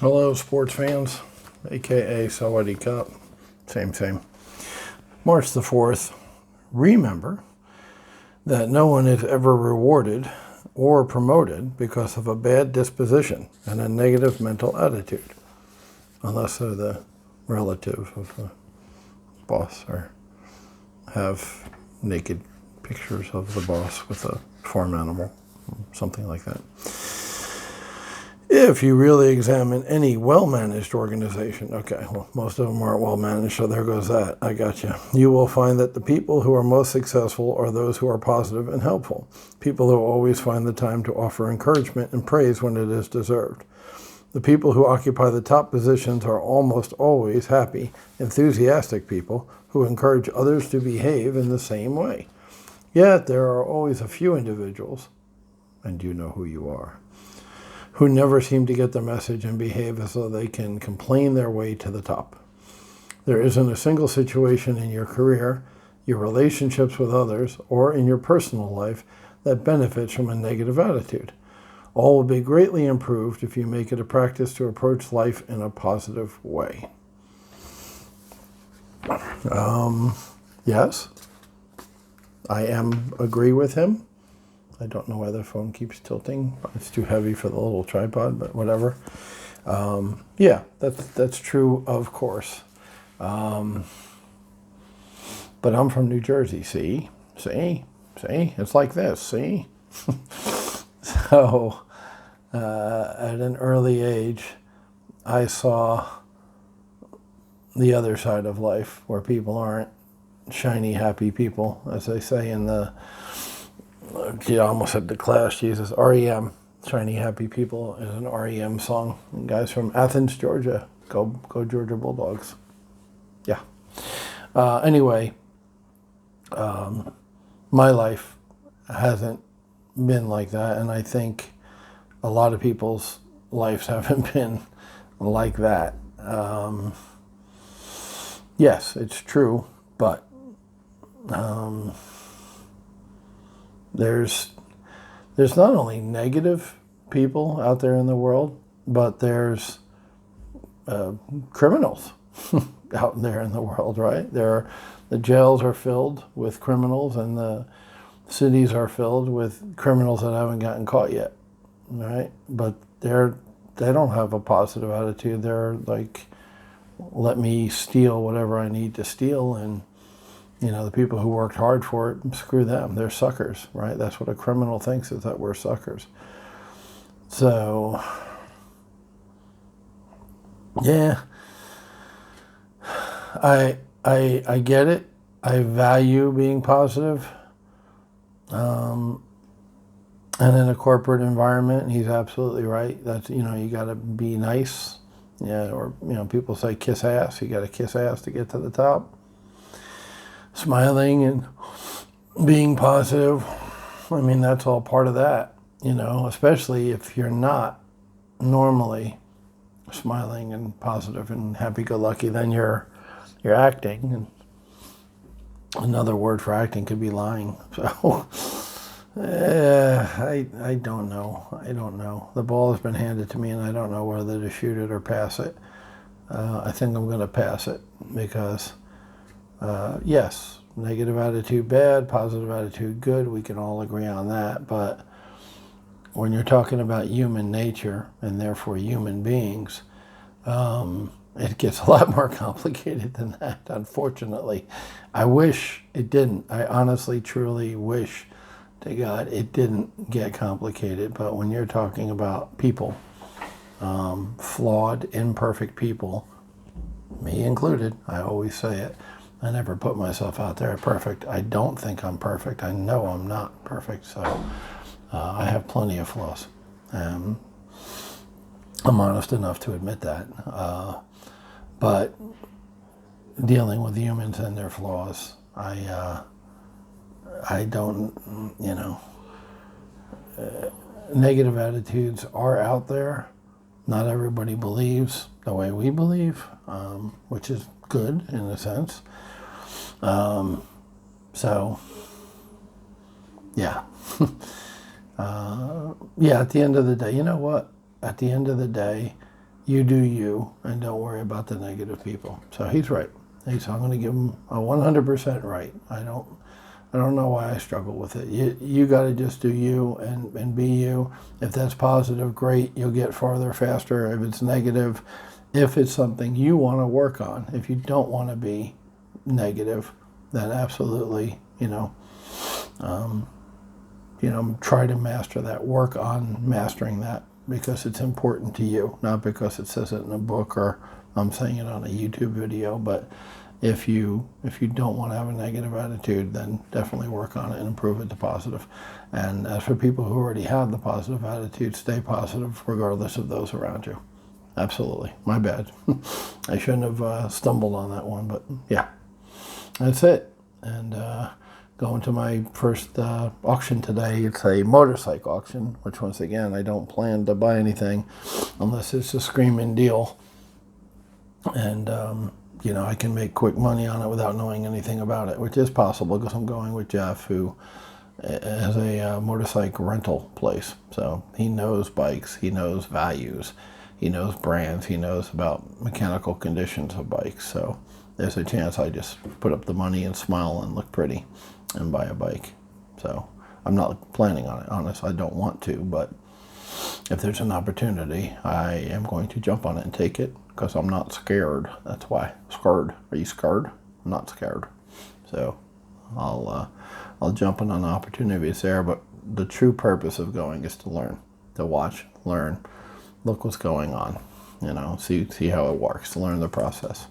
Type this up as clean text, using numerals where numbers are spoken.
Hello, sports fans, aka Sawadee Cup. Same. March the 4th. Remember that no one is ever rewarded or promoted because of a bad disposition and a negative mental attitude, unless they're the relative of the boss or have naked pictures of the boss with a farm animal, something like that. If you really examine any well-managed organization, okay, well, most of them aren't well-managed, so there goes that. I got you. You will find that the people who are most successful are those who are positive and helpful, people who always find the time to offer encouragement and praise when it is deserved. The people who occupy the top positions are almost always happy, enthusiastic people who encourage others to behave in the same way. Yet there are always a few individuals, and you know who you are, who never seem to get the message and behave as though they can complain their way to the top. There isn't a single situation in your career, your relationships with others, or in your personal life that benefits from a negative attitude. All will be greatly improved if you make it a practice to approach life in a positive way. Yes, I agree with him. I don't know why the phone keeps tilting. It's too heavy for the little tripod, but whatever. Yeah, that's true, of course. But I'm from New Jersey, see? It's like this, see? So, at an early age, I saw the other side of life where people aren't shiny, happy people, as they say in the, I almost said the Clash, Jesus, REM, Shiny Happy People is an REM song. And guys from Athens, Georgia, go Georgia Bulldogs. Yeah. Anyway, my life hasn't been like that, and I think a lot of people's lives haven't been like that. Yes, it's true, but there's not only negative people out there in the world, but there's criminals out there in the world, right? The jails are filled with criminals, and the cities are filled with criminals that haven't gotten caught yet, right? But they don't have a positive attitude. They're like, let me steal whatever I need to steal, and the people who worked hard for it, screw them. They're suckers, right? That's what a criminal thinks, is that we're suckers. So, yeah, I get it. I value being positive. And in a corporate environment, he's absolutely right. That's, you got to be nice. Yeah, or, people say kiss ass. You got to kiss ass to get to the top. Smiling and being positive, that's all part of that, especially if you're not normally smiling and positive and happy-go-lucky, then you're acting, and another word for acting could be lying. So I don't know. The ball has been handed to me, and I don't know whether to shoot it or pass it. I think I'm going to pass it because yes, negative attitude bad, positive attitude good. We can all agree on that. But when you're talking about human nature and therefore human beings, it gets a lot more complicated than that, unfortunately. I wish it didn't. I honestly, truly wish to God it didn't get complicated. But when you're talking about people, flawed, imperfect people, me included, I always say it, I never put myself out there perfect. I don't think I'm perfect. I know I'm not perfect, so I have plenty of flaws. I'm honest enough to admit that. But dealing with humans and their flaws, I don't, negative attitudes are out there. Not everybody believes the way we believe, which is good in a sense. So, yeah. Yeah, at the end of the day, you know what? At the end of the day, You do you, and don't worry about the negative people. So he's right. I'm going to give him a 100% right. I don't know why I struggle with it. You got to just do you and be you. If that's positive, great. You'll get farther faster. If it's negative, if it's something you want to work on, if you don't want to be negative, then absolutely, try to master that. Work on mastering that because it's important to you, not because it says it in a book or I'm saying it on a YouTube video. But if you don't want to have a negative attitude, then definitely work on it and improve it to positive. And as for people who already have the positive attitude, stay positive regardless of those around you. Absolutely. My bad. I shouldn't have stumbled on that one, but yeah, that's it. And going to my first auction today. It's a motorcycle auction, which once again, I don't plan to buy anything unless it's a screaming deal. And, I can make quick money on it without knowing anything about it, which is possible because I'm going with Jeff, who has a motorcycle rental place. So he knows bikes, he knows values, he knows brands, he knows about mechanical conditions of bikes. So there's a chance I just put up the money and smile and look pretty and buy a bike. So I'm not planning on it, honest. I don't want to, but if there's an opportunity, I am going to jump on it and take it because I'm not scared. That's why. Scared. Are you scared? I'm not scared. So I'll jump on opportunities there, but the true purpose of going is to learn, to watch, learn, look what's going on, see how it works, to learn the process.